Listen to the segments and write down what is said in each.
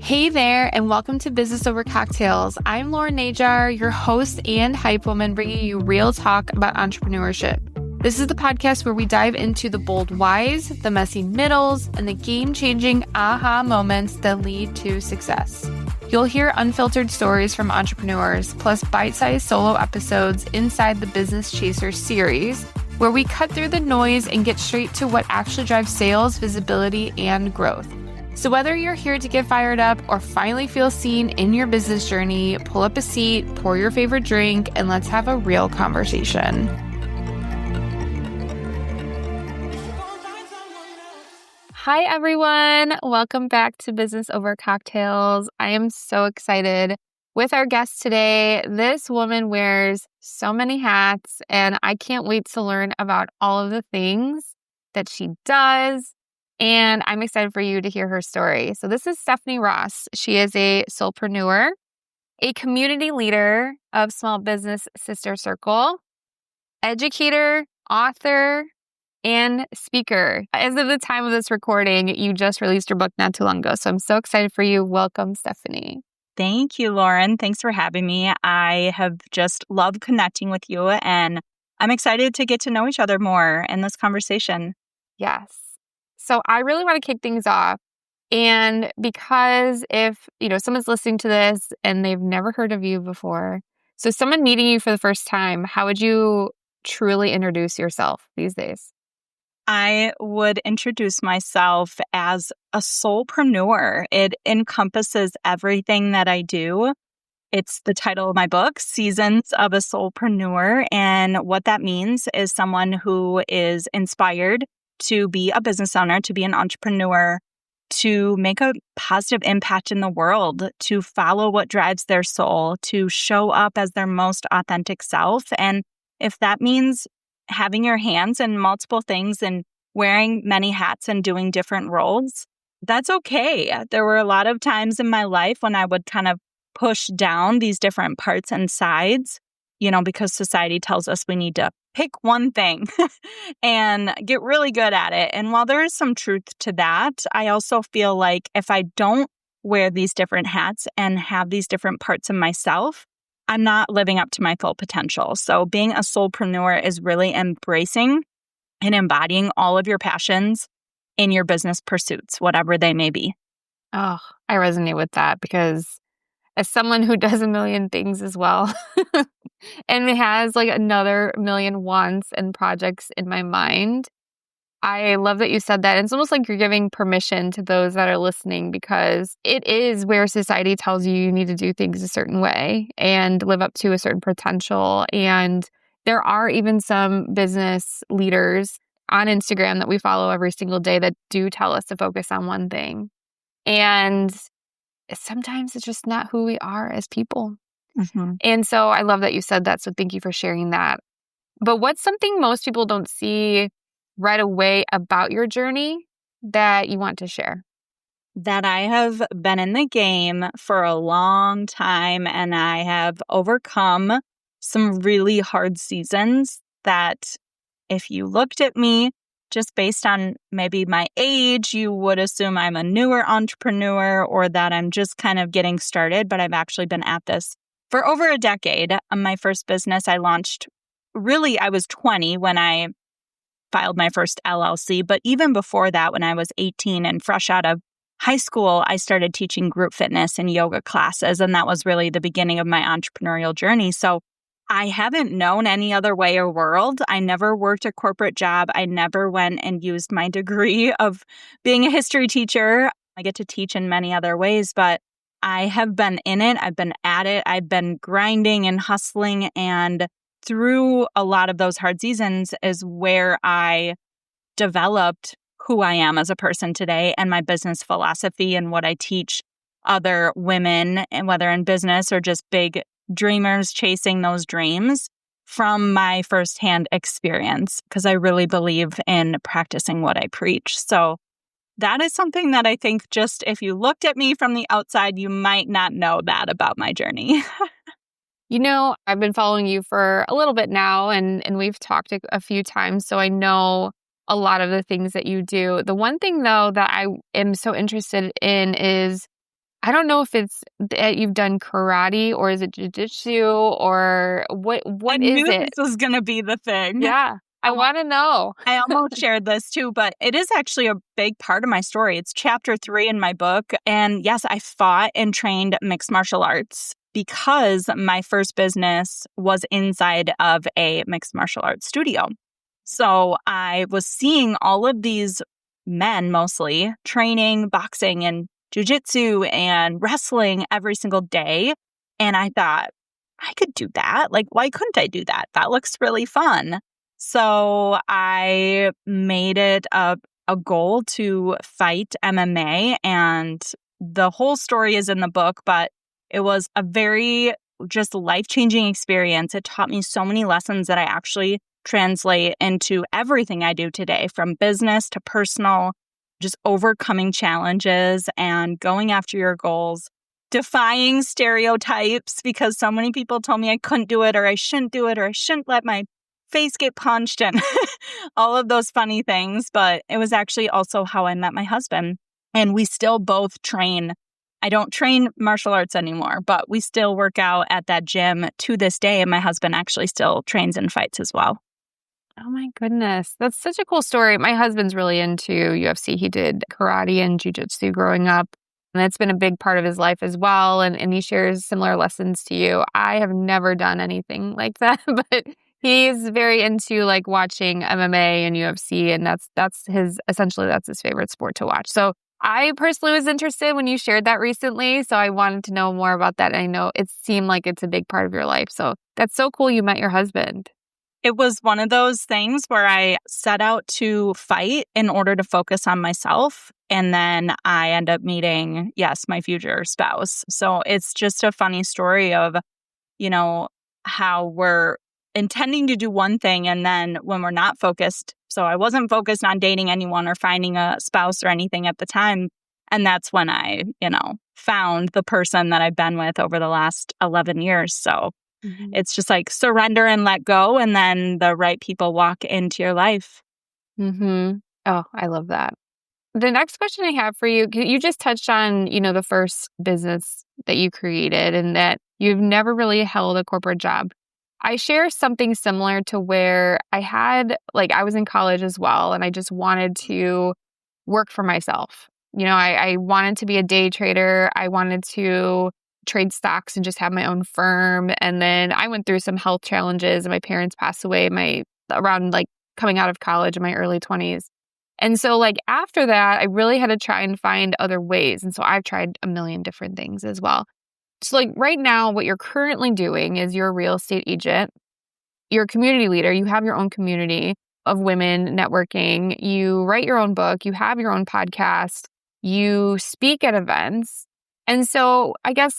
Hey there, and welcome to Business Over Cocktails. I'm Lauren Najar, your host and hype woman, bringing you real talk about entrepreneurship. This is the podcast where we dive into the bold whys, the messy middles, and the game-changing aha moments that lead to success. You'll hear unfiltered stories from entrepreneurs, plus bite-sized solo episodes inside the Business Chaser series, where we cut through the noise and get straight to what actually drives sales, visibility, and growth. So whether you're here to get fired up or finally feel seen in your business journey, pull up a seat, pour your favorite drink, and let's have a real conversation. Hi, everyone. Welcome back to Business Over Cocktails. I am so excited with our guest today. This woman wears so many hats, and I can't wait to learn about all of the things that she does. And I'm excited for you to hear her story. So this is Stephanie Ross. She is a solopreneur, a community leader of Small Business Sister Circle, educator, author, and speaker. As of the time of this recording, you just released your book not too long ago. So I'm so excited for you. Welcome, Stephanie. Thank you, Lauren. Thanks for having me. I have just loved connecting with you, and I'm excited to get to know each other more in this conversation. Yes. So I really want to kick things off. And because if, someone's listening to this and they've never heard of you before, so someone meeting you for the first time, how would you truly introduce yourself these days? I would introduce myself as a soulpreneur. It encompasses everything that I do. It's the title of my book, Seasons of a Soulpreneur. And what that means is someone who is inspired to be a business owner, to be an entrepreneur, to make a positive impact in the world, to follow what drives their soul, to show up as their most authentic self. And if that means having your hands in multiple things and wearing many hats and doing different roles, that's okay. There were a lot of times in my life when I would kind of push down these different parts and sides, because society tells us we need to pick one thing and get really good at it. And while there is some truth to that, I also feel like if I don't wear these different hats and have these different parts of myself, I'm not living up to my full potential. So being a soulpreneur is really embracing and embodying all of your passions in your business pursuits, whatever they may be. Oh, I resonate with that because as someone who does a million things as well and has like another million wants and projects in my mind, I love that you said that. It's almost like you're giving permission to those that are listening because it is where society tells you need to do things a certain way and live up to a certain potential. And there are even some business leaders on Instagram that we follow every single day that do tell us to focus on one thing. And sometimes it's just not who we are as people. Mm-hmm. And so I love that you said that. So thank you for sharing that. But what's something most people don't see right away about your journey that you want to share? That I have been in the game for a long time and I have overcome some really hard seasons that if you looked at me just based on maybe my age, you would assume I'm a newer entrepreneur or that I'm just kind of getting started, but I've actually been at this for over a decade. My first business I launched, I was 20 when I filed my first LLC. But even before that, when I was 18 and fresh out of high school, I started teaching group fitness and yoga classes. And that was really the beginning of my entrepreneurial journey. So I haven't known any other way or world. I never worked a corporate job. I never went and used my degree of being a history teacher. I get to teach in many other ways, but I have been in it. I've been at it. I've been grinding and hustling. And through a lot of those hard seasons is where I developed who I am as a person today and my business philosophy and what I teach other women, and whether in business or just big dreamers chasing those dreams from my firsthand experience, because I really believe in practicing what I preach. So that is something that I think just if you looked at me from the outside, you might not know that about my journey. I've been following you for a little bit now and we've talked a few times, so I know a lot of the things that you do. The one thing though that I am so interested in is I don't know if it's that you've done karate or is it jujitsu or what I is knew it? this was going to be the thing. Yeah, I want to know. I almost shared this too, but it is actually a big part of my story. It's chapter 3 in my book. And yes, I fought and trained mixed martial arts because my first business was inside of a mixed martial arts studio. So I was seeing all of these men mostly training boxing and jujitsu and wrestling every single day. And I thought, I could do that. Like, why couldn't I do that? That looks really fun. So I made it a goal to fight MMA. And the whole story is in the book, but it was a very just life-changing experience. It taught me so many lessons that I actually translate into everything I do today, from business to personal, just overcoming challenges and going after your goals, defying stereotypes because so many people told me I couldn't do it or I shouldn't do it or I shouldn't let my face get punched and all of those funny things. But it was actually also how I met my husband. And we still both train. I don't train martial arts anymore, but we still work out at that gym to this day. And my husband actually still trains and fights as well. Oh my goodness. That's such a cool story. My husband's really into UFC. He did karate and jujitsu growing up. And it's been a big part of his life as well. And he shares similar lessons to you. I have never done anything like that, but he's very into like watching MMA and UFC. And that's his favorite sport to watch. So I personally was interested when you shared that recently. So I wanted to know more about that. And I know it seemed like it's a big part of your life. So that's so cool you met your husband. It was one of those things where I set out to fight in order to focus on myself. And then I end up meeting, yes, my future spouse. So it's just a funny story of, how we're intending to do one thing. And then when we're not focused, so I wasn't focused on dating anyone or finding a spouse or anything at the time. And that's when I, found the person that I've been with over the last 11 years. So it's just like surrender and let go. And then the right people walk into your life. Mm-hmm. Oh, I love that. The next question I have for you, you just touched on, the first business that you created and that you've never really held a corporate job. I share something similar to where I was in college as well, and I just wanted to work for myself. I wanted to be a day trader. I wanted to trade stocks and just have my own firm. And then I went through some health challenges and my parents passed away around coming out of college in my early 20s. And so after that, I really had to try and find other ways. And so I've tried a million different things as well. So right now, what you're currently doing is you're a real estate agent. You're a community leader. You have your own community of women networking. You write your own book. You have your own podcast. You speak at events. And so I guess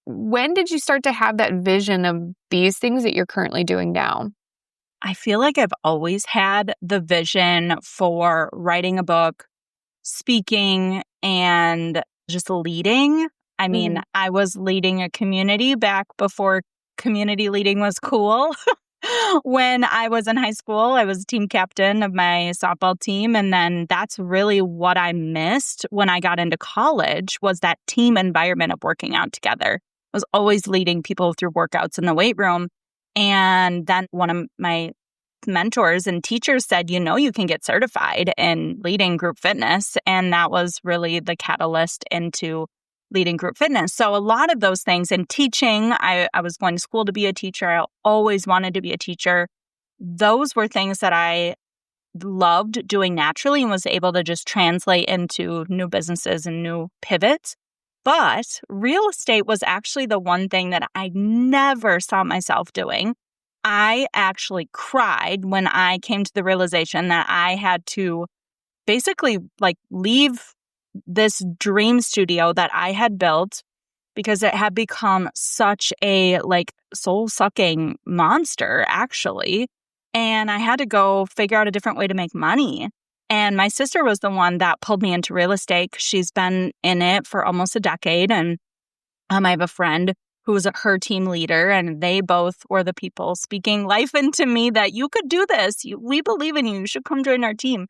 when did you start to have that vision of these things that you're currently doing now? I feel like I've always had the vision for writing a book, speaking, and just leading. I mean, I was leading a community back before community leading was cool. When I was in high school, I was team captain of my softball team. And then that's really what I missed when I got into college was that team environment of working out together. I was always leading people through workouts in the weight room. And then one of my mentors and teachers said, you can get certified in leading group fitness. And that was really the catalyst into leading group fitness. So a lot of those things in teaching, I was going to school to be a teacher. I always wanted to be a teacher. Those were things that I loved doing naturally and was able to just translate into new businesses and new pivots. But real estate was actually the one thing that I never saw myself doing. I actually cried when I came to the realization that I had to basically leave this dream studio that I had built because it had become such a soul-sucking monster, actually. And I had to go figure out a different way to make money. And my sister was the one that pulled me into real estate. She's been in it for almost a decade. And I have a friend who was her team leader, and they both were the people speaking life into me that you could do this. We believe in you. You should come join our team.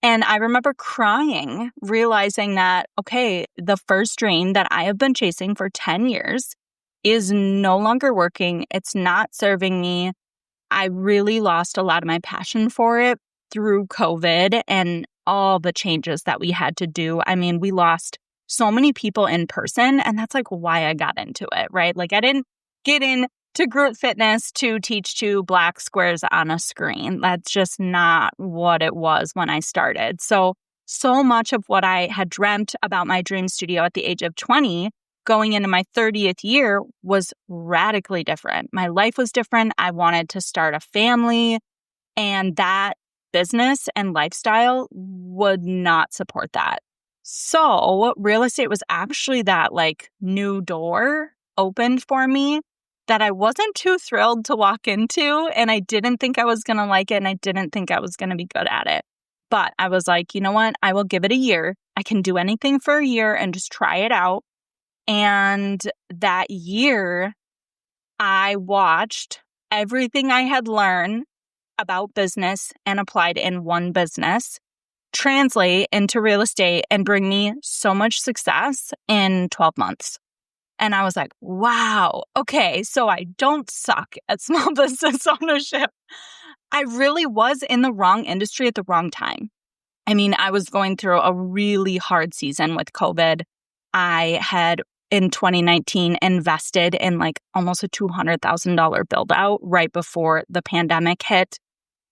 And I remember crying, realizing that, okay, the first dream that I have been chasing for 10 years is no longer working. It's not serving me. I really lost a lot of my passion for it through COVID and all the changes that we had to do. I mean, we lost so many people in person, and that's like why I got into it, right? Like I didn't get into group fitness to teach two black squares on a screen. That's just not what it was when I started. So much of what I had dreamt about my dream studio at the age of 20 going into my 30th year was radically different. My life was different. I wanted to start a family, and that business and lifestyle would not support that. So real estate was actually that like new door opened for me that I wasn't too thrilled to walk into, and I didn't think I was going to like it, and I didn't think I was going to be good at it. But I was like, you know what? I will give it a year. I can do anything for a year and just try it out. And that year, I watched everything I had learned about business and applied in one business translate into real estate and bring me so much success in 12 months. And I was like, wow, okay, so I don't suck at small business ownership. I really was in the wrong industry at the wrong time. I mean, I was going through a really hard season with COVID. I had in 2019 invested in like almost a $200,000 build out right before the pandemic hit,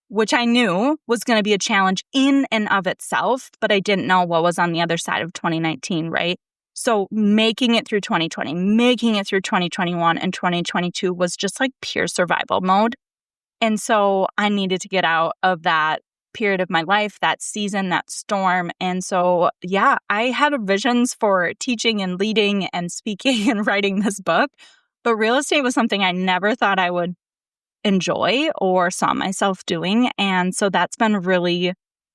which I knew was going to be a challenge in and of itself, but I didn't know what was on the other side of 2019, right? So making it through 2020, making it through 2021 and 2022 was just like pure survival mode. And so I needed to get out of that period of my life, that season, that storm. And so, yeah, I had visions for teaching and leading and speaking and writing this book, but real estate was something I never thought I would enjoy or saw myself doing. And so that's been really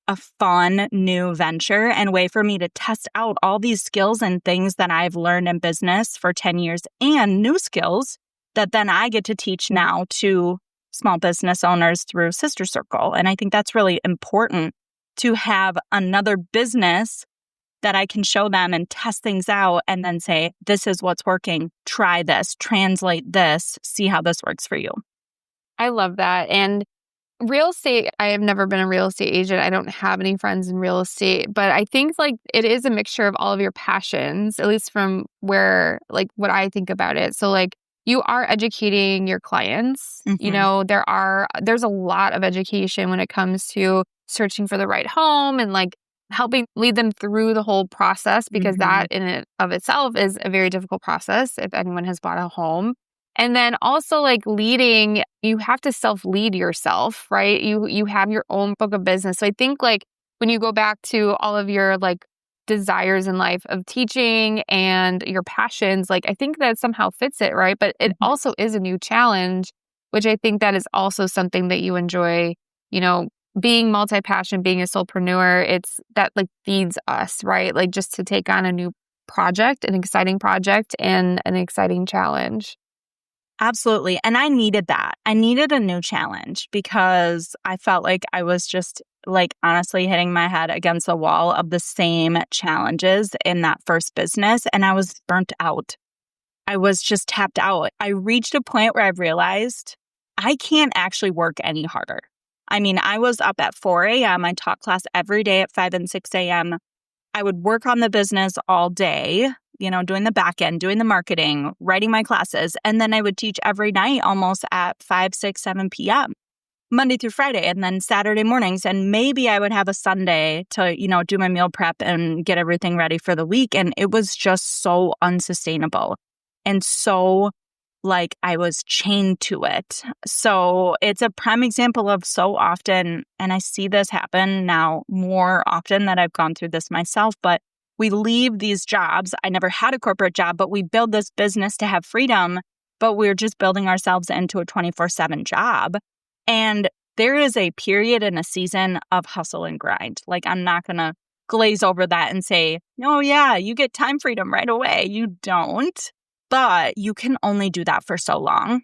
a fun new venture and way for me to test out all these skills and things that I've learned in business for 10 years and new skills that then I get to teach now to small business owners through Sister Circle. And I think that's really important to have another business that I can show them and test things out and then say, this is what's working. Try this, translate this, see how this works for you. I love that. And real estate, I have never been a real estate agent. I don't have any friends in real estate, but I think like it is a mixture of all of your passions, at least from where like what I think about it. So like you are educating your clients. Mm-hmm. You know, there's a lot of education when it comes to searching for the right home and like helping lead them through the whole process, because that in and of itself is a very difficult process if anyone has bought a home. And then also like leading, you have to self-lead yourself, right? You have your own book of business. So I think like when you go back to all of your like desires in life of teaching and your passions, like I think that somehow fits it, right? But it also is a new challenge, which I think that is also something that you enjoy, you know, being multi-passion, being a soulpreneur. It's that like feeds us, right? Like just to take on a new project, an exciting project and an exciting challenge. Absolutely. And I needed that. I needed a new challenge because I felt like I was just like honestly hitting my head against the wall of the same challenges in that first business. And I was burnt out. I was just tapped out. I reached a point where I realized I can't actually work any harder. I mean, I was up at 4 a.m. I taught class every day at 5 and 6 a.m. I would work on the business all day, you know, doing the back end, doing the marketing, writing my classes. And then I would teach every night almost at 5, 6, 7 p.m., Monday through Friday, and then Saturday mornings. And maybe I would have a Sunday to, you know, do my meal prep and get everything ready for the week. And it was just so unsustainable. And so like I was chained to it. So it's a prime example of so often, and I see this happen now more often that I've gone through this myself, but we leave these jobs. I never had a corporate job, but we build this business to have freedom, but we're just building ourselves into a 24/7 job. And there is a period and a season of hustle and grind. Like I'm not going to glaze over that and say, oh yeah, you get time freedom right away. You don't. But you can only do that for so long.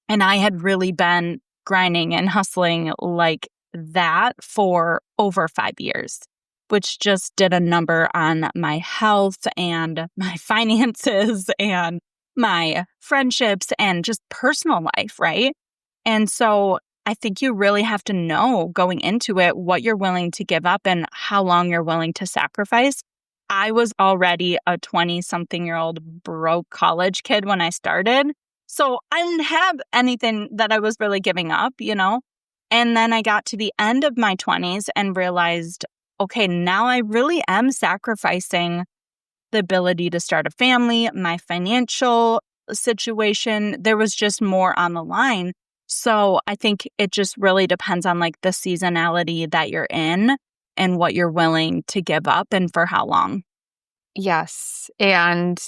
And I had really been grinding and hustling like that for over 5 years, which just did a number on my health and my finances and my friendships and just personal life, right? And so I think you really have to know going into it what you're willing to give up and how long you're willing to sacrifice. I was already a 20-something-year-old broke college kid when I started. So I didn't have anything that I was really giving up, And then I got to the end of my 20s and realized, okay, now I really am sacrificing the ability to start a family, my financial situation. There was just more on the line. So I think it just really depends on like the seasonality that you're in and what you're willing to give up and for how long. Yes. And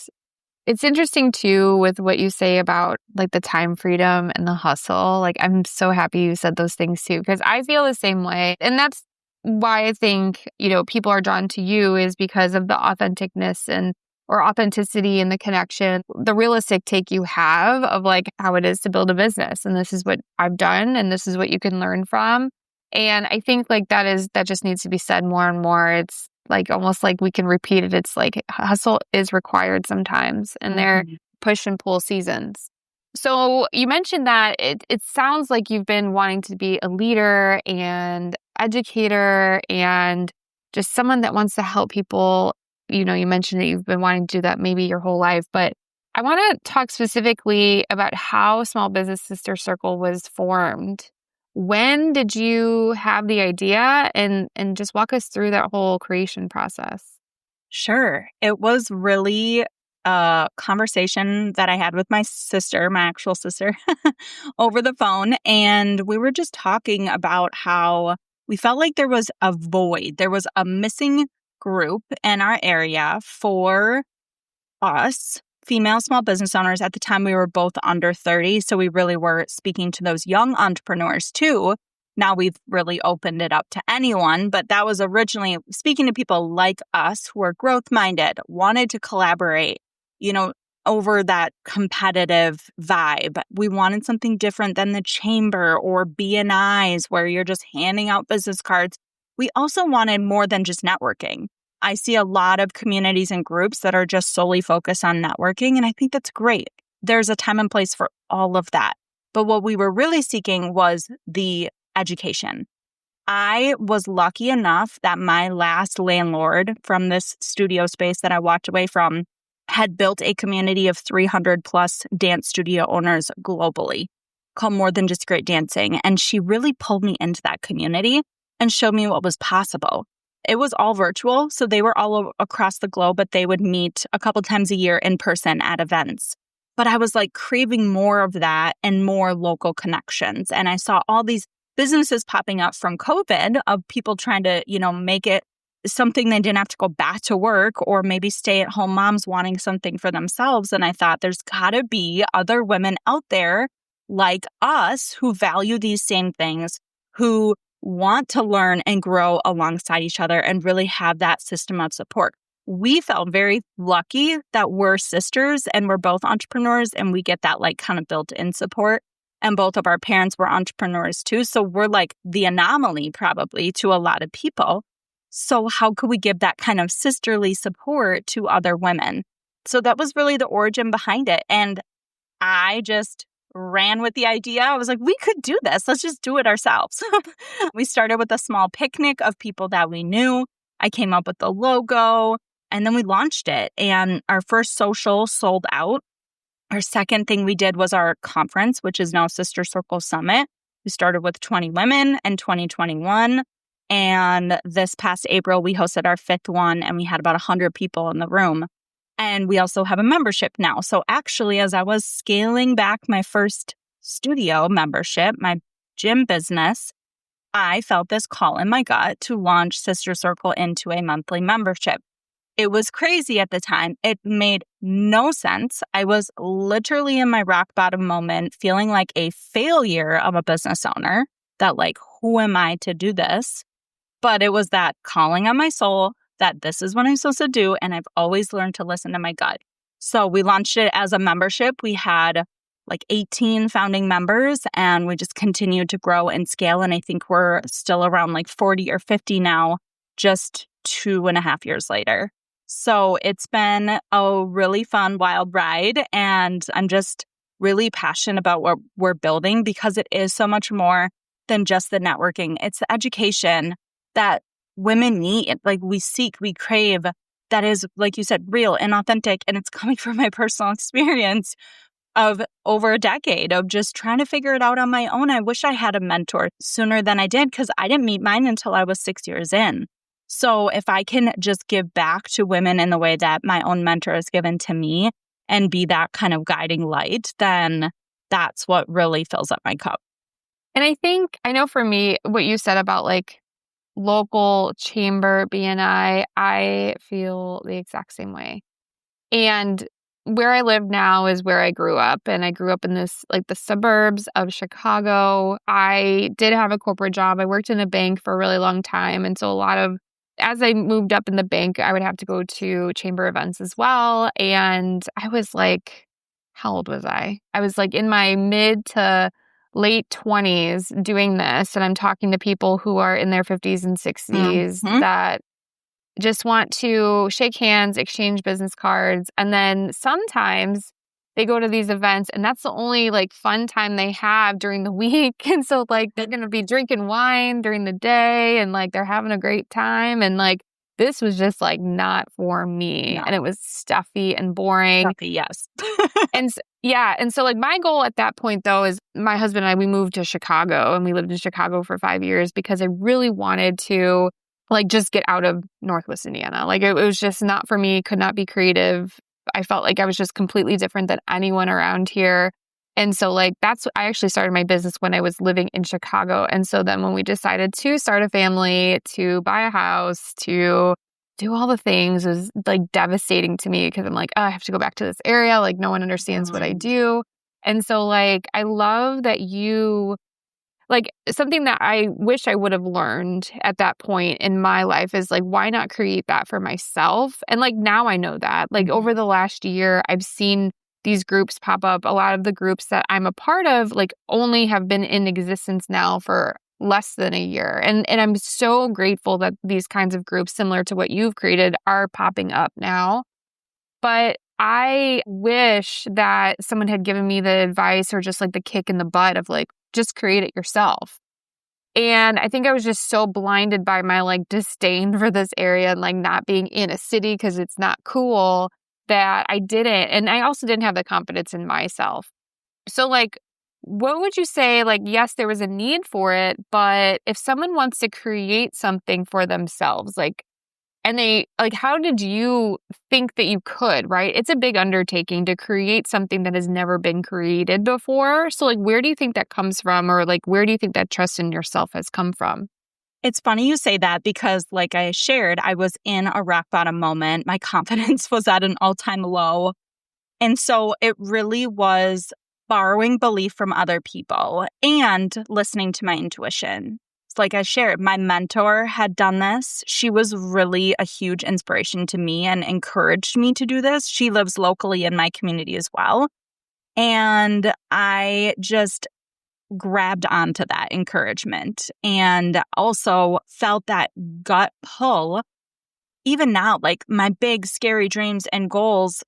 it's interesting too with what you say about like the time freedom and the hustle. Like I'm so happy you said those things too, because I feel the same way. And that's why I think, people are drawn to you is because of the authenticness or authenticity and the connection, the realistic take you have of like how it is to build a business. And this is what I've done and this is what you can learn from. And I think like that just needs to be said more and more. It's like almost like we can repeat it. It's like hustle is required sometimes and they're push and pull seasons. So you mentioned that it sounds like you've been wanting to be a leader and educator and just someone that wants to help people. You mentioned that you've been wanting to do that maybe your whole life, but I want to talk specifically about how Small Business Sister Circle was formed. When did you have the idea and just walk us through that whole creation process? Sure. It was really a conversation that I had with my sister, my actual sister, over the phone. And we were just talking about how we felt like there was a void. There was a missing group in our area for us, female small business owners. At the time, we were both under 30. So we really were speaking to those young entrepreneurs too. Now we've really opened it up to anyone, but that was originally speaking to people like us who are growth-minded, wanted to collaborate, over that competitive vibe. We wanted something different than the chamber or BNIs where you're just handing out business cards. We also wanted more than just networking. I see a lot of communities and groups that are just solely focused on networking, and I think that's great. There's a time and place for all of that. But what we were really seeking was the education. I was lucky enough that my last landlord from this studio space that I walked away from had built a community of 300 plus dance studio owners globally called More Than Just Great Dancing. And she really pulled me into that community and showed me what was possible. It was all virtual, so they were all across the globe, but they would meet a couple times a year in person at events. But I was like craving more of that and more local connections. And I saw all these businesses popping up from COVID of people trying to, make it something they didn't have to go back to work, or maybe stay-at-home moms wanting something for themselves. And I thought there's got to be other women out there like us who value these same things, who want to learn and grow alongside each other and really have that system of support. We felt very lucky that we're sisters and we're both entrepreneurs and we get that like kind of built-in support. And both of our parents were entrepreneurs too. So we're like the anomaly probably to a lot of people. So how could we give that kind of sisterly support to other women? So that was really the origin behind it. And I just ran with the idea. I was like, we could do this. Let's just do it ourselves. We started with a small picnic of people that we knew. I came up with the logo and then we launched it. And our first social sold out. Our second thing we did was our conference, which is now Sister Circle Summit. We started with 20 women in 2021. And this past April, we hosted our fifth one and we had about 100 people in the room. And we also have a membership now. So actually, as I was scaling back my first studio membership, my gym business, I felt this call in my gut to launch Sister Circle into a monthly membership. It was crazy at the time. It made no sense. I was literally in my rock bottom moment, feeling like a failure of a business owner, that like, who am I to do this? But it was that calling on my soul that this is what I'm supposed to do. And I've always learned to listen to my gut. So we launched it as a membership. We had like 18 founding members, and we just continue to grow and scale. And I think we're still around like 40 or 50 now, just 2.5 years later. So it's been a really fun, wild ride. And I'm just really passionate about what we're building because it is so much more than just the networking. It's the education that women need, like we seek, we crave, that is, like you said, real and authentic. And it's coming from my personal experience of over a decade of just trying to figure it out on my own. I wish I had a mentor sooner than I did because I didn't meet mine until I was 6 years in. So if I can just give back to women in the way that my own mentor has given to me and be that kind of guiding light, then that's what really fills up my cup. And I know for me, what you said about like local chamber BNI, I feel the exact same way. And where I live now is where I grew up. And I grew up in this, like the suburbs of Chicago. I did have a corporate job. I worked in a bank for a really long time. And so as I moved up in the bank, I would have to go to chamber events as well. And I was like, how old was I? I was like in my mid to late 20s doing this. And I'm talking to people who are in their 50s and 60s that just want to shake hands, exchange business cards. And then sometimes they go to these events and that's the only like fun time they have during the week. And so like they're going to be drinking wine during the day and like they're having a great time. And like this was just like not for me. No. And it was stuffy and boring. Stuffy, yes. And so like my goal at that point though is my husband and I, we moved to Chicago and we lived in Chicago for 5 years because I really wanted to like just get out of Northwest Indiana. Like it was just not for me, could not be creative. I felt like I was just completely different than anyone around here. And so like I actually started my business when I was living in Chicago. And so then when we decided to start a family, to buy a house, to do all the things, was like devastating to me because I'm like, oh, I have to go back to this area. Like no one understands what I do. And so like I love that you like something that I wish I would have learned at that point in my life is like, why not create that for myself? And like now I know that like over the last year, I've seen these groups pop up. A lot of the groups that I'm a part of like only have been in existence now for less than a year. And I'm so grateful that these kinds of groups similar to what you've created are popping up now. But I wish that someone had given me the advice or just like the kick in the butt of like, just create it yourself. And I think I was just so blinded by my like disdain for this area and like not being in a city because it's not cool that I didn't. And I also didn't have the confidence in myself. So like, what would you say? Like, yes, there was a need for it, but if someone wants to create something for themselves, like, and they like, how did you think that you could, right? It's a big undertaking to create something that has never been created before. So like, where do you think that comes from? Or like, where do you think that trust in yourself has come from? It's funny you say that because like I shared, I was in a rock bottom moment. My confidence was at an all-time low. And so it really was borrowing belief from other people and listening to my intuition. Like I shared, my mentor had done this. She was really a huge inspiration to me and encouraged me to do this. She lives locally in my community as well. And I just grabbed onto that encouragement and also felt that gut pull. Even now, like my big, scary dreams and goals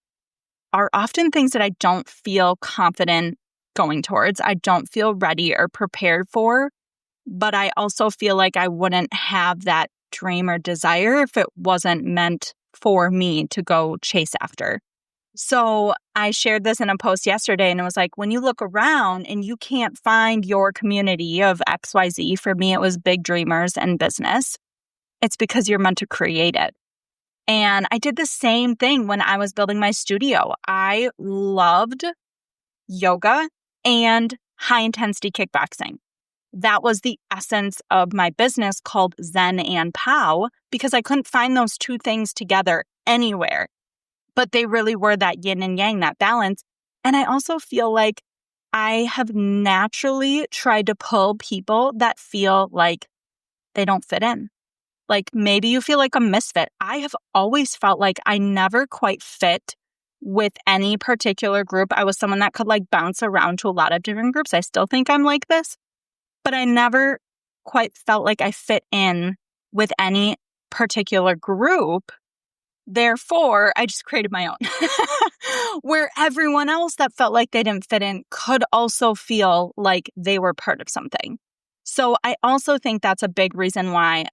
are often things that I don't feel confident going towards. I don't feel ready or prepared for. But I also feel like I wouldn't have that dream or desire if it wasn't meant for me to go chase after. So I shared this in a post yesterday and it was like, when you look around and you can't find your community of XYZ, for me, it was big dreamers and business. It's because you're meant to create it. And I did the same thing when I was building my studio. I loved yoga and high intensity kickboxing. That was the essence of my business called Zen and Pow because I couldn't find those two things together anywhere. But they really were that yin and yang, that balance. And I also feel like I have naturally tried to pull people that feel like they don't fit in. Like maybe you feel like a misfit. I have always felt like I never quite fit with any particular group. I was someone that could like bounce around to a lot of different groups. I still think I'm like this, but I never quite felt like I fit in with any particular group. Therefore, I just created my own where everyone else that felt like they didn't fit in could also feel like they were part of something. So I also think that's a big reason why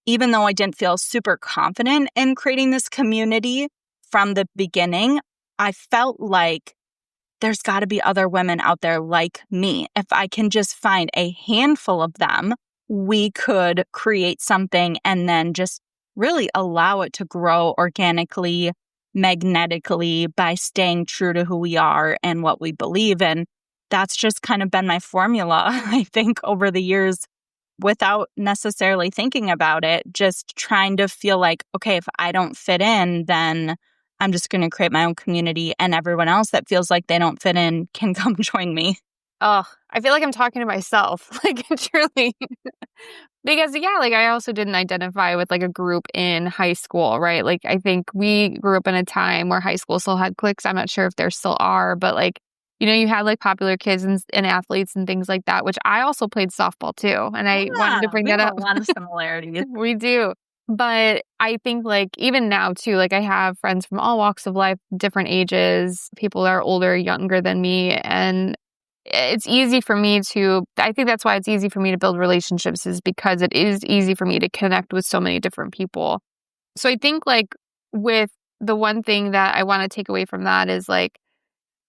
even though I didn't feel super confident in creating this community from the beginning, I felt like there's got to be other women out there like me. If I can just find a handful of them, we could create something and then just really allow it to grow organically, magnetically by staying true to who we are and what we believe in. That's just kind of been my formula, I think, over the years without necessarily thinking about it, just trying to feel like, okay, if I don't fit in, then I'm just going to create my own community and everyone else that feels like they don't fit in can come join me. Oh, I feel like I'm talking to myself, like truly. Because yeah, like I also didn't identify with like a group in high school, right? Like I think we grew up in a time where high school still had cliques. I'm not sure if there still are, but like, you know, you had like popular kids and athletes and things like that, which I also played softball too. And I wanted to bring that up. We have a lot of similarities. We do. But I think like even now too, like I have friends from all walks of life, different ages, people that are older, younger than me. And it's easy for me I think that's why it's easy for me to build relationships, is because it is easy for me to connect with so many different people. So I think like with the one thing that I want to take away from that is like,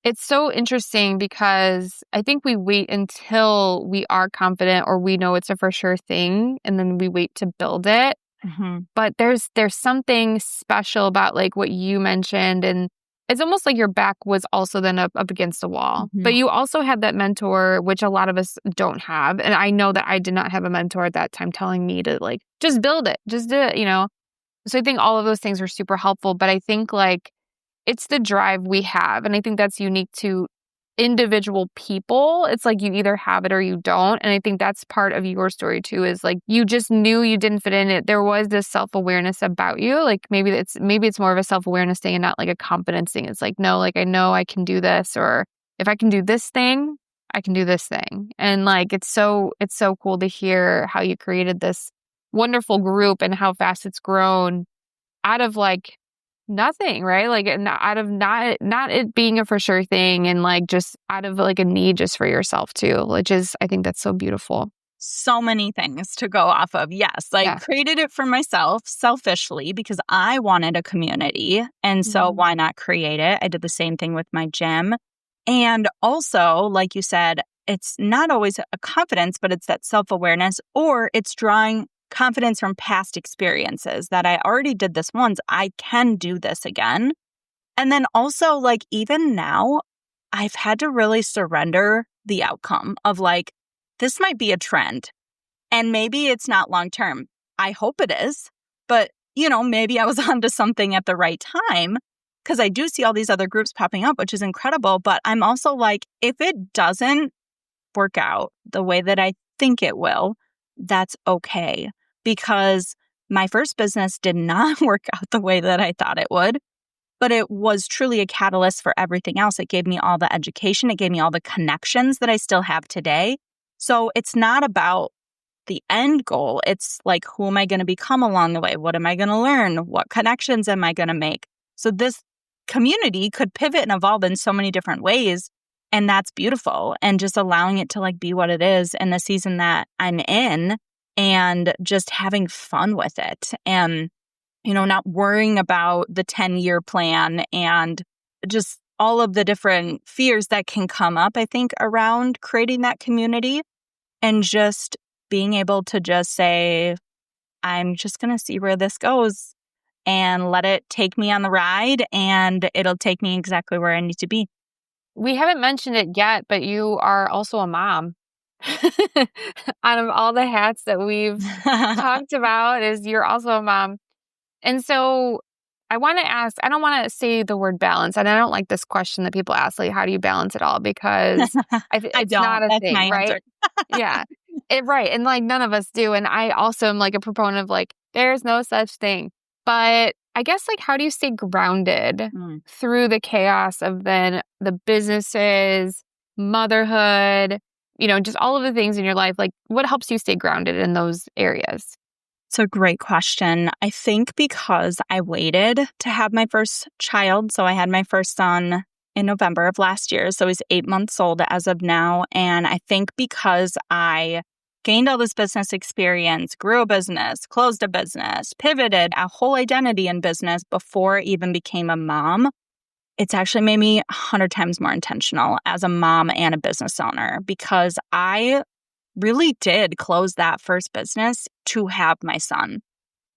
it's so interesting because I think we wait until we are confident or we know it's a for sure thing, and then we wait to build it. Mm-hmm. But there's something special about like what you mentioned, and it's almost like your back was also then up against the wall. Mm-hmm. But you also had that mentor, which a lot of us don't have. And I know that I did not have a mentor at that time telling me to like, just build it, just do it, you know? So I think all of those things were super helpful. But I think like it's the drive we have. And I think that's unique to individual people. It's like you either have it or you don't. And I think that's part of your story too, is like you just knew you didn't fit in it. There was this self-awareness about you. Like maybe it's more of a self-awareness thing and not like a confidence thing. It's like, no, like I know I can do this, or if I can do this thing, I can do this thing. And like it's so cool to hear how you created this wonderful group and how fast it's grown out of like nothing, right? Like out of not it being a for sure thing, and like just out of like a need just for yourself too, which is, I think that's so beautiful. So many things to go off of. Yes, I created it for myself selfishly because I wanted a community. And so why not create it? I did the same thing with my gym. And also, like you said, it's not always a confidence, but it's that self-awareness, or it's drawing confidence from past experiences that I already did this once. I can do this again. And then also, like, even now, I've had to really surrender the outcome of like, this might be a trend and maybe it's not long term. I hope it is, but you know, maybe I was onto something at the right time, because I do see all these other groups popping up, which is incredible. But I'm also like, if it doesn't work out the way that I think it will, that's okay. Because my first business did not work out the way that I thought it would, but it was truly a catalyst for everything else. It gave me all the education. It gave me all the connections that I still have today. So it's not about the end goal. It's like, who am I going to become along the way? What am I going to learn? What connections am I going to make? So this community could pivot and evolve in so many different ways. And that's beautiful. And just allowing it to like be what it is in the season that I'm in, and just having fun with it. And, you know, not worrying about the 10-year plan and just all of the different fears that can come up, I think, around creating that community, and just being able to just say, I'm just going to see where this goes and let it take me on the ride, and it'll take me exactly where I need to be. We haven't mentioned it yet, but you are also a mom. Out of all the hats that we've talked about, is you're also a mom. And so I want to ask, I don't want to say the word balance, and I don't like this question that people ask, like, how do you balance it all? Because it's not a thing, right? Yeah. Right. And like none of us do. And I also am like a proponent of like, there's no such thing. But I guess like how do you stay grounded through the chaos of then the businesses, motherhood, just all of the things in your life? Like what helps you stay grounded in those areas? It's a great question. I think because I waited to have my first child. So I had my first son in November of last year. So he's 8 months old as of now. And I think because I gained all this business experience, grew a business, closed a business, pivoted a whole identity in business before I even became a mom, it's actually made me 100 times more intentional as a mom and a business owner because I really did close that first business to have my son.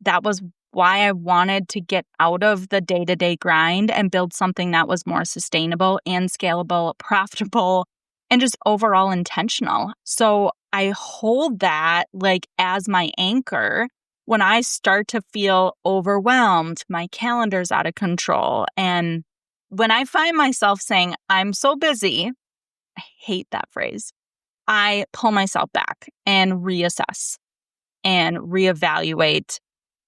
That was why I wanted to get out of the day-to-day grind and build something that was more sustainable and scalable, profitable, and just overall intentional. So I hold that like as my anchor when I start to feel overwhelmed, my calendar's out of control. And when I find myself saying, I'm so busy, I hate that phrase. I pull myself back and reassess and reevaluate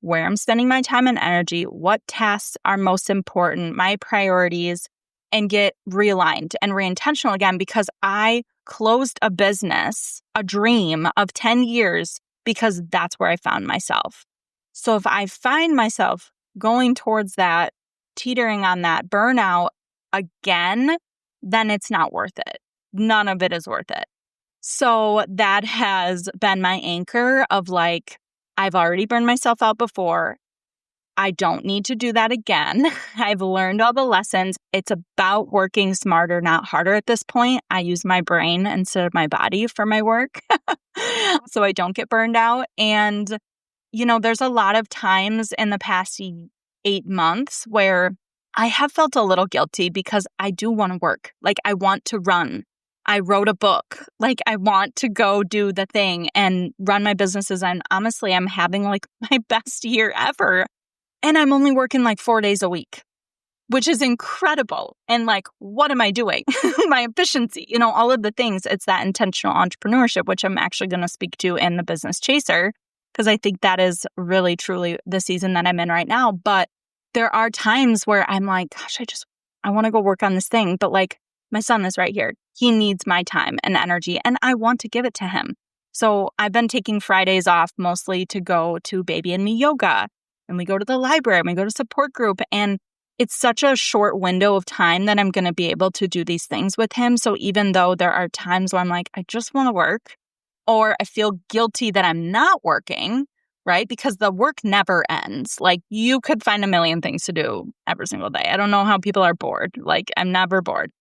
where I'm spending my time and energy, what tasks are most important, my priorities, and get realigned and reintentional again because I closed a business, a dream of 10 years because that's where I found myself. So if I find myself going towards that, teetering on that burnout again, then it's not worth it. None of it is worth it. So that has been my anchor of like, I've already burned myself out before. I don't need to do that again. I've learned all the lessons. It's about working smarter, not harder at this point. I use my brain instead of my body for my work so I don't get burned out. And, there's a lot of times in the past 8 months where I have felt a little guilty because I do want to work. Like I want to run. I wrote a book. Like I want to go do the thing and run my businesses. And honestly, I'm having like my best year ever. And I'm only working like 4 days a week, which is incredible. And like, what am I doing? My efficiency, all of the things. It's that intentional entrepreneurship, which I'm actually going to speak to in the Business Chaser, because I think that is really, truly the season that I'm in right now. But there are times where I'm like, gosh, I want to go work on this thing. But like, my son is right here. He needs my time and energy, and I want to give it to him. So I've been taking Fridays off mostly to go to Baby and Me yoga. And we go to the library and we go to support group. And it's such a short window of time that I'm going to be able to do these things with him. So even though there are times where I'm like, I just want to work, or I feel guilty that I'm not working, right? Because the work never ends. Like you could find a million things to do every single day. I don't know how people are bored. Like I'm never bored.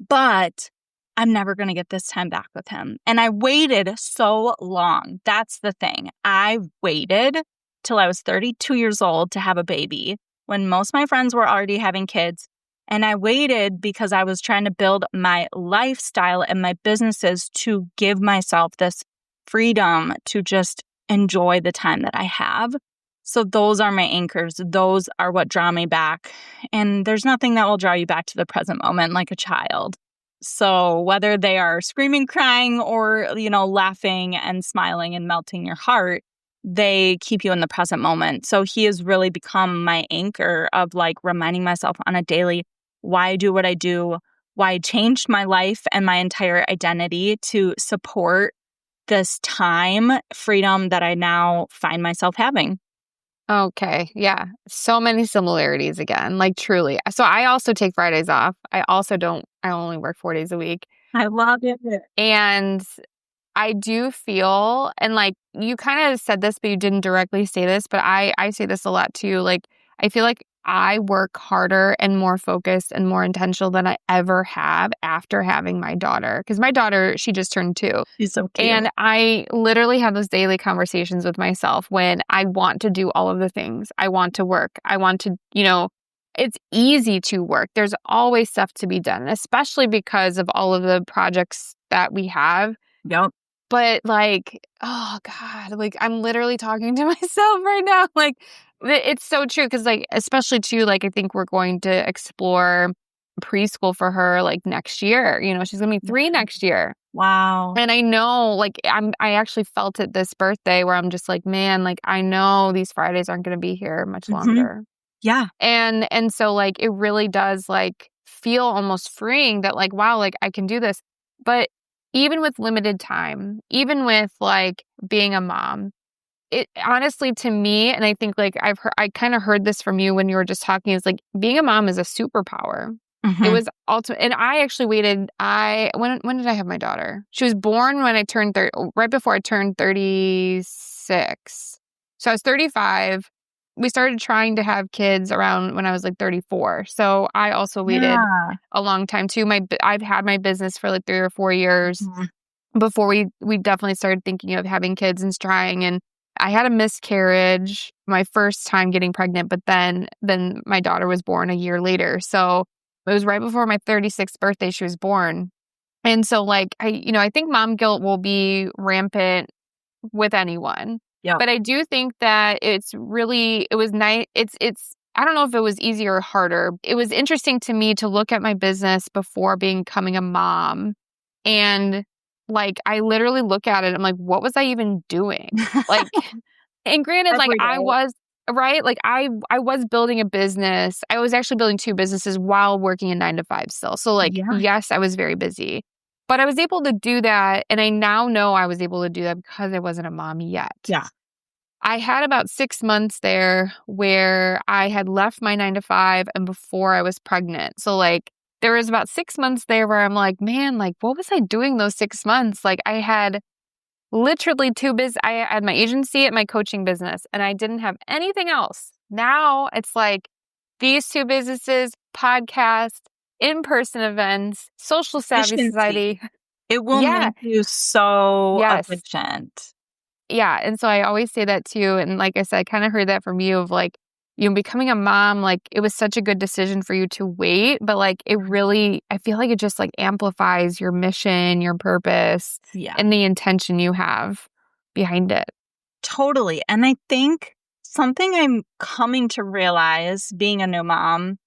But I'm never going to get this time back with him. And I waited so long. That's the thing. I waited till I was 32 years old to have a baby when most of my friends were already having kids. And I waited because I was trying to build my lifestyle and my businesses to give myself this freedom to just enjoy the time that I have. So those are my anchors. Those are what draw me back. And there's nothing that will draw you back to the present moment like a child. So whether they are screaming, crying, or, laughing and smiling and melting your heart, they keep you in the present moment. So he has really become my anchor of like reminding myself on a daily why I do what I do, why I changed my life and my entire identity to support this time freedom that I now find myself having. Okay. Yeah. So many similarities again, like truly. So I also take Fridays off. I only work 4 days a week. I love it. And I do feel, and like you kind of said this, but you didn't directly say this, but I say this a lot too. Like, I feel like I work harder and more focused and more intentional than I ever have after having my daughter. Because my daughter, she just turned 2. She's so cute. And I literally have those daily conversations with myself when I want to do all of the things. I want to work. I want to, it's easy to work. There's always stuff to be done, especially because of all of the projects that we have. Yep. But like, oh God, like I'm literally talking to myself right now. Like it's so true. Because like, especially too, like I think we're going to explore preschool for her like next year. She's going to be 3 next year. Wow. And I know like I actually felt it this birthday where I'm just like, man, like I know these Fridays aren't going to be here much longer. Yeah. And so like it really does like feel almost freeing that like, wow, like I can do this. But even with limited time, even with like being a mom, it honestly to me, and I think like I kind of heard this from you when you were just talking, is like being a mom is a superpower. It Mm-hmm. was ultimate. And I actually waited. When did I have my daughter? She was born when I turned 30, right before I turned 36. So I was 35. We started trying to have kids around when I was like 34. So I also waited Yeah. a long time too. I've had my business for like 3 or 4 years Mhm. before we definitely started thinking of having kids and trying. And I had a miscarriage my first time getting pregnant, but then my daughter was born a year later. So it was right before my 36th birthday she was born. And so like I think mom guilt will be rampant with anyone. Yep. But I do think that it was nice. It's I don't know if it was easier or harder. It was interesting to me to look at my business before becoming a mom. And like I literally look at it, I'm like, what was I even doing? Like, and granted, like Every I day. was right, like I was building a business. I was actually building two businesses while working a 9 to 5 still. So like, Yeah. yes, I was very busy. But I was able to do that. And I now know I was able to do that because I wasn't a mom yet. Yeah. I had about 6 months there where I had left my 9 to 5 and before I was pregnant. So like there was about 6 months there where I'm like, man, like what was I doing those 6 months? Like I had literally I had my agency and my coaching business and I didn't have anything else. Now it's like these two businesses, podcast, in-person events, social savvy Efficiency. It will yeah. make you so Yes. efficient. Yeah. And so I always say that too. And like I said, I kind of heard that from you of like, becoming a mom, like it was such a good decision for you to wait, but like it really, I feel like it just like amplifies your mission, your purpose, Yeah. and the intention you have behind it. Totally. And I think something I'm coming to realize being a new mom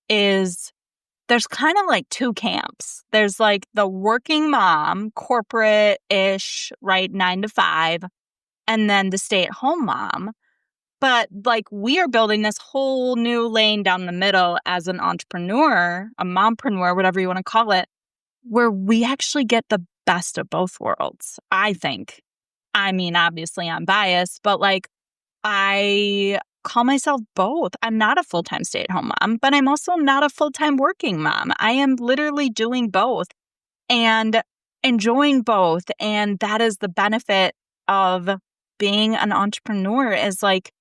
is there's kind of like two camps. There's like the working mom, corporate-ish, right, 9 to 5, and then the stay-at-home mom. But like we are building this whole new lane down the middle as an entrepreneur, a mompreneur, whatever you want to call it, where we actually get the best of both worlds, I think. I mean, obviously I'm biased, but like I call myself both. I'm not a full-time stay-at-home mom, but I'm also not a full-time working mom. I am literally doing both and enjoying both. And that is the benefit of being an entrepreneur is like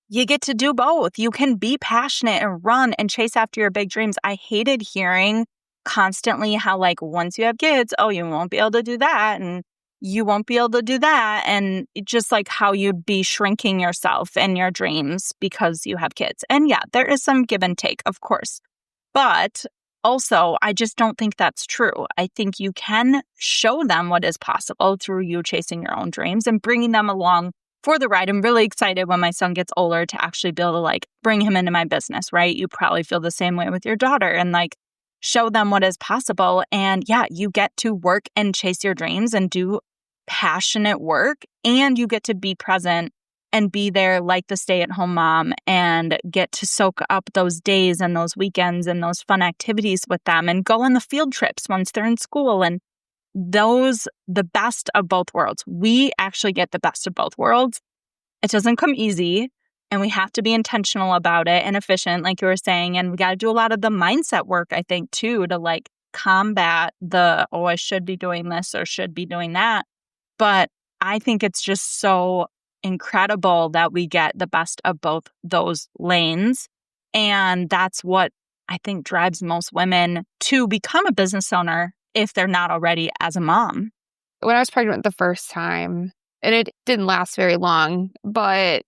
you get to do both. You can be passionate and run and chase after your big dreams. I hated hearing constantly how like once you have kids, oh, you won't be able to do that and you won't be able to do that. And just like how you'd be shrinking yourself and your dreams because you have kids. And yeah, there is some give and take, of course. But also, I just don't think that's true. I think you can show them what is possible through you chasing your own dreams and bringing them along for the ride. I'm really excited when my son gets older to actually be able to like bring him into my business, right? You probably feel the same way with your daughter and like show them what is possible. And yeah, you get to work and chase your dreams and do passionate work and you get to be present and be there like the stay-at-home mom and get to soak up those days and those weekends and those fun activities with them and go on the field trips once they're in school and the best of both worlds. We actually get the best of both worlds. It doesn't come easy and we have to be intentional about it and efficient, like you were saying. And we got to do a lot of the mindset work, I think, too, to like combat oh, I should be doing this or should be doing that. But I think it's just so incredible that we get the best of both those lanes. And that's what I think drives most women to become a business owner if they're not already as a mom. When I was pregnant the first time, and it didn't last very long, but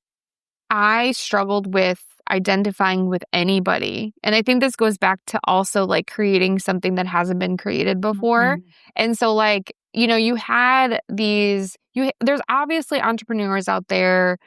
I struggled with identifying with anody. And I think this goes back to also like creating something that hasn't been created before. Mhm. And so like, you had there's obviously entrepreneurs out there,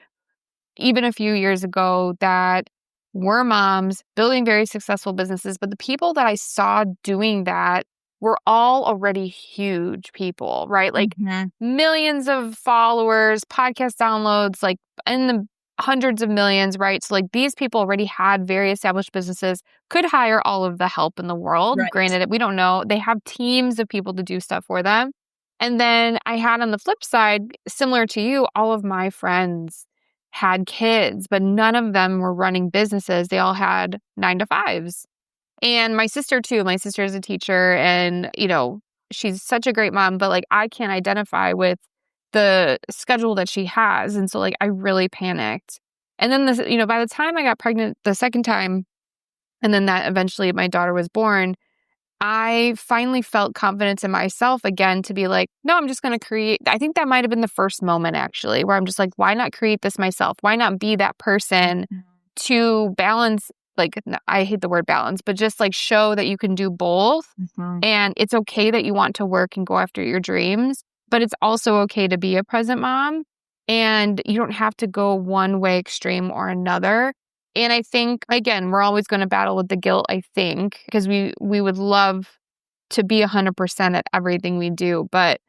even a few years ago that were moms building very successful businesses. But the people that I saw doing that were all already huge people, right? Like Mhm. millions of followers, podcast downloads, like in the hundreds of millions, right? So like these people already had very established businesses, could hire all of the help in the world. Right. Granted, we don't know. They have teams of people to do stuff for them. And then I had on the flip side, similar to you, all of my friends had kids, but none of them were running businesses. They all had 9-to-5s. And my sister too. My sister is a teacher and, she's such a great mom, but like I can't identify with the schedule that she has. And so like I really panicked. And then by the time I got pregnant the second time, and then that eventually my daughter was born, I finally felt confidence in myself again to be like, no, I'm just going to create. I think that might have been the first moment actually, where I'm just like, why not create this myself? Why not be that person to balance? Like, I hate the word balance, but just like show that you can do both. And it's okay that you want to work and go after your dreams, but it's also okay to be a present mom. And you don't have to go one way extreme or another. And I think, again, we're always going to battle with the guilt, I think, because we would love to be 100% at everything we do. But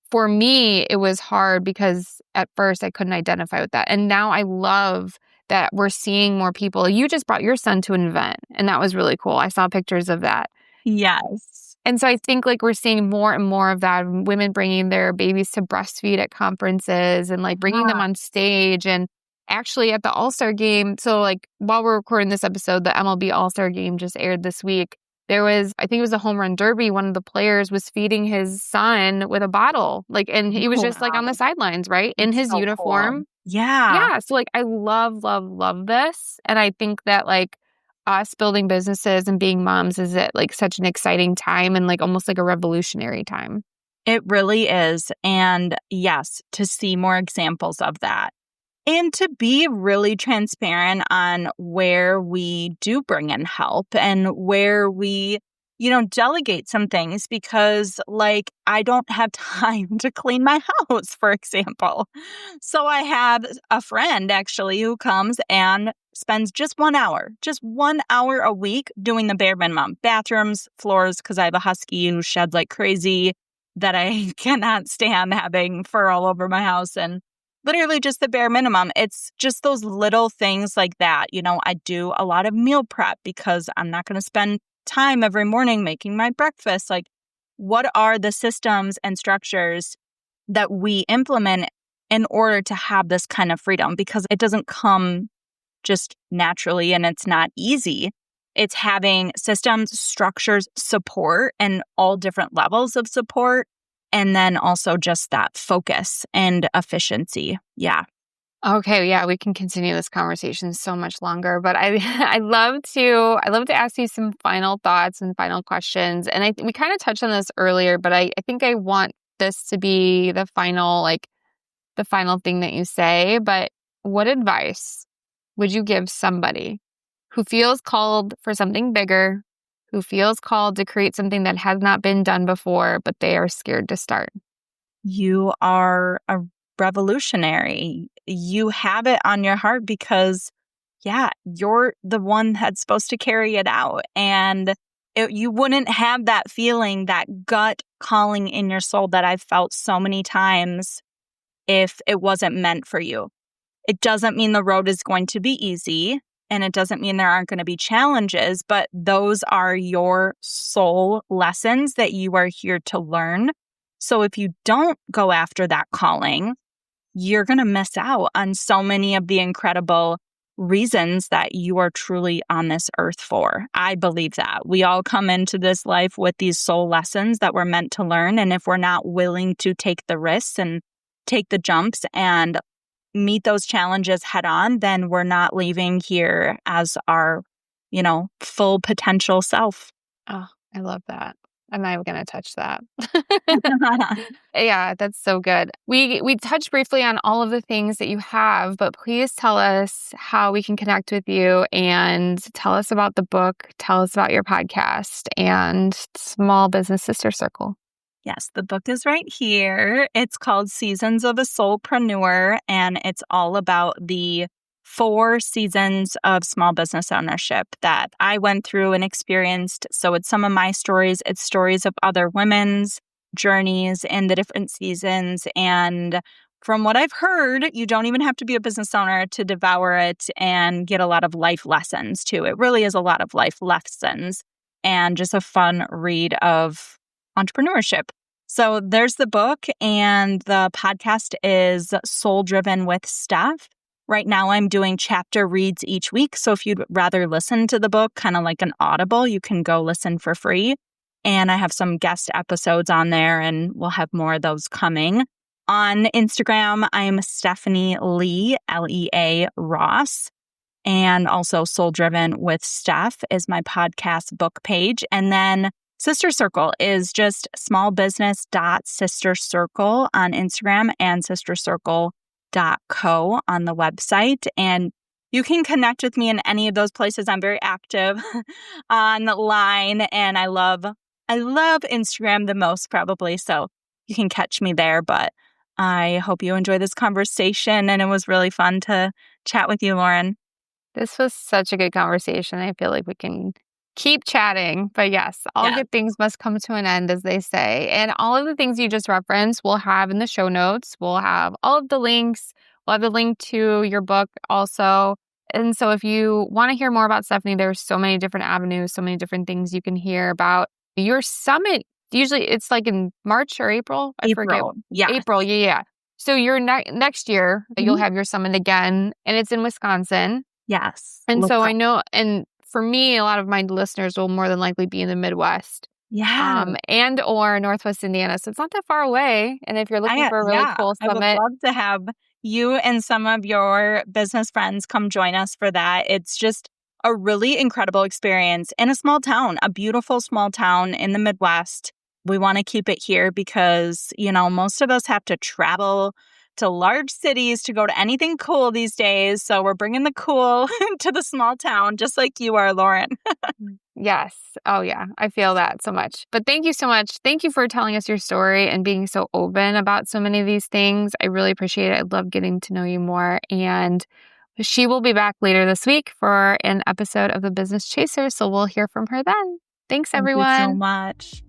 for me, it was hard because at first I couldn't identify with that. And now I love that we're seeing more people. You just brought your son to an event, and that was really cool. I saw pictures of that. Yes. And so I think like we're seeing more and more of that, women bringing their babies to breastfeed at conferences and like bringing them on stage. And actually at the All-Star game, so like while we're recording this episode, the MLB All-Star game just aired this week. There was, I think it was a home run derby. One of the players was feeding his son with a bottle, like, and he was just like on the sidelines, right? In his uniform. Cool. Yeah. Yeah. So like I love, love, love this. And I think that like us building businesses and being moms is at like such an exciting time and like almost like a revolutionary time. It really is. And yes, to see more examples of that. And to be really transparent on where we do bring in help and where we, delegate some things because like I don't have time to clean my house, for example. So I have a friend actually who comes and spends just 1 hour a week doing the bare minimum. Bathrooms, floors, because I have a husky who sheds like crazy that I cannot stand having fur all over my house and literally just the bare minimum. It's just those little things like that. I do a lot of meal prep because I'm not going to spend time every morning making my breakfast. Like, what are the systems and structures that we implement in order to have this kind of freedom? Because it doesn't come just naturally and it's not easy. It's having systems, structures, support, and all different levels of support. And then also just that focus and efficiency. Yeah. Okay, yeah, we can continue this conversation so much longer, but I love to ask you some final thoughts and final questions. And we kind of touched on this earlier, but I think I want this to be the final thing that you say. But what advice would you give somebody who feels called for something bigger, who feels called to create something that has not been done before, but they are scared to start? You are a revolutionary. You have it on your heart because, you're the one that's supposed to carry it out. And you wouldn't have that feeling, that gut calling in your soul that I've felt so many times if it wasn't meant for you. It doesn't mean the road is going to be easy. And it doesn't mean there aren't going to be challenges, but those are your soul lessons that you are here to learn. So if you don't go after that calling, you're going to miss out on so many of the incredible reasons that you are truly on this earth for. I believe that. We all come into this life with these soul lessons that we're meant to learn. And if we're not willing to take the risks and take the jumps and meet those challenges head on, then we're not leaving here as our, full potential self. Oh, I love that. I'm not even going to touch that. Yeah, that's so good. We touched briefly on all of the things that you have, but please tell us how we can connect with you and tell us about the book, tell us about your podcast and Small Business Sister Circle. Yes, the book is right here. It's called Seasons of a Soulpreneur, and it's all about the 4 seasons of small business ownership that I went through and experienced. So it's some of my stories. It's stories of other women's journeys in the different seasons. And from what I've heard, you don't even have to be a business owner to devour it and get a lot of life lessons too. It really is a lot of life lessons and just a fun read of entrepreneurship. So there's the book, and the podcast is Soul Driven with Steph. Right now I'm doing chapter reads each week. So if you'd rather listen to the book, kind of like an Audible, you can go listen for free. And I have some guest episodes on there, and we'll have more of those coming. On Instagram, I'm Stephanie Lee, Lea Ross. And also Soul Driven with Steph is my podcast book page. And then Sister Circle is just smallbusiness.sistercircle on Instagram and sistercircle.co on the website. And you can connect with me in any of those places. I'm very active online, and I love Instagram the most probably. So you can catch me there. But I hope you enjoy this conversation, and it was really fun to chat with you, Lauren. This was such a good conversation. I feel like we can keep chatting. But yes, all good things must come to an end, as they say. And all of the things you just referenced, we'll have in the show notes. We'll have all of the links. We'll have the link to your book also. And so if you want to hear more about Stephanie, there's so many different avenues, so many different things you can hear about. Your summit, usually it's like in March or April? I forget. Yeah. April, yeah. So your next year, you'll have your summit again, and it's in Wisconsin. Yes. And so I know, and for me, a lot of my listeners will more than likely be in the Midwest. Yeah. And or Northwest Indiana. So it's not that far away. And if you're looking for a really cool summit. I would love to have you and some of your business friends come join us for that. It's just a really incredible experience in a small town, a beautiful small town in the Midwest. We want to keep it here because, most of us have to travel to large cities to go to anything cool these days. So we're bringing the cool to the small town, just like you are, Lauren. Yes. Oh, yeah. I feel that so much. But thank you so much. Thank you for telling us your story and being so open about so many of these things. I really appreciate it. I love getting to know you more. And she will be back later this week for an episode of The Business Chaser. So we'll hear from her then. Thanks, everyone. Thank you so much.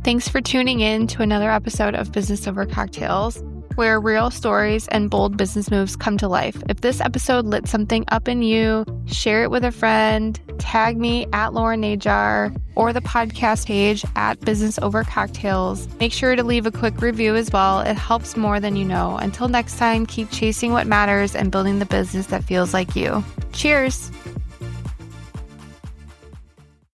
Thanks for tuning in to another episode of Business Over Cocktails, where real stories and bold business moves come to life. If this episode lit something up in you, share it with a friend, tag me at Lauren Najar or the podcast page at Business Over Cocktails. Make sure to leave a quick review as well. It helps more than you know. Until next time, keep chasing what matters and building the business that feels like you. Cheers.